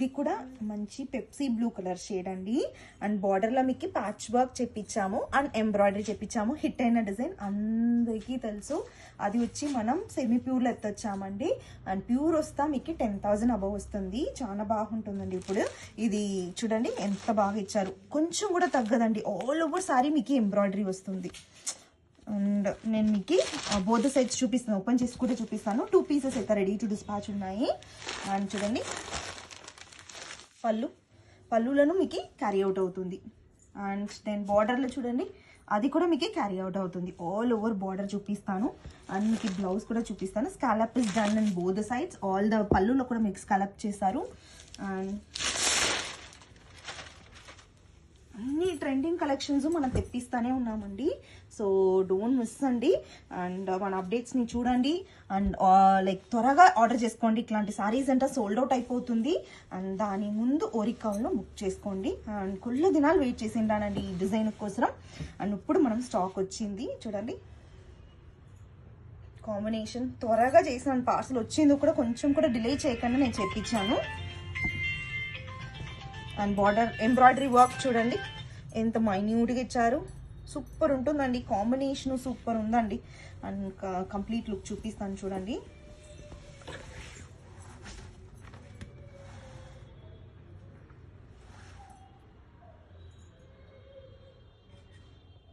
ఇది కూడా మంచి పెప్సీ బ్లూ కలర్ షేడ్ అండి. అండ్ బార్డర్లో మీకు ప్యాచ్ వర్క్ చెప్పించాము అండ్ ఎంబ్రాయిడరీ చెప్పించాము. హిట్ అయిన డిజైన్ అందరికీ తెలుసు. అది వచ్చి మనం సెమీ ప్యూర్లో ఎత్తొచ్చామండి. అండ్ ప్యూర్ వస్తా మీకు 10,000 అబవ్ వస్తుంది. చాలా బాగుంటుందండి. ఇప్పుడు ఇది చూడండి ఎంత బాగా ఇచ్చారు, కొంచెం కూడా తగ్గదండి. ఆల్ ఓవర్ సారీ మీకు ఎంబ్రాయిడరీ వస్తుంది. అండ్ నేను మీకు బోత్ సైడ్స్ చూపిస్తాను, ఓపెన్ చేసి కూడా చూపిస్తాను. 2 పీసెస్ అయితే రెడీ టు డిస్పాచ్ ఉన్నాయి. అండ్ చూడండి పళ్ళులను మీకు క్యారీ అవుట్ అవుతుంది. అండ్ నేను బార్డర్లో చూడండి అది కూడా మీకు క్యారీ అవుట్ అవుతుంది. ఆల్ ఓవర్ బార్డర్ చూపిస్తాను. అండ్ మీకు బ్లౌజ్ కూడా చూపిస్తాను. Scallop is done and both sides. All the పళ్ళులో కూడా మీకు స్కాలప్ చేశారు. అండ్ అన్ని ట్రెండింగ్ కలెక్షన్స్ మనం తెప్పిస్తానే ఉన్నామండి. సో డోంట్ మిస్ అండి. అండ్ మన అప్డేట్స్ని చూడండి. అండ్ లైక్ త్వరగా ఆర్డర్ చేసుకోండి. ఇట్లాంటి సారీస్ అంటే సోల్డ్ అవుట్ అయిపోతుంది. అండ్ దాని ముందు ఓరికాల్లో బుక్ చేసుకోండి. అండ్ కొల్ల దినాలు వెయిట్ చేసి ఉంటానండి ఈ డిజైన్ కోసం. అండ్ ఇప్పుడు మనం స్టాక్ వచ్చింది చూడండి. కాంబినేషన్ త్వరగా చేసిన పార్సల్ వచ్చింది కూడా, కొంచెం కూడా డిలే చేయకుండా నేను చెప్పించాను. అండ్ బార్డర్ ఎంబ్రాయిడరీ వర్క్ చూడండి ఎంత మైన్యూట్గా ఇచ్చారు. సూపర్ ఉంటుందండి. కాంబినేషన్ సూపర్ ఉందండి. అండ్ కంప్లీట్ లుక్ చూపిస్తాను చూడండి.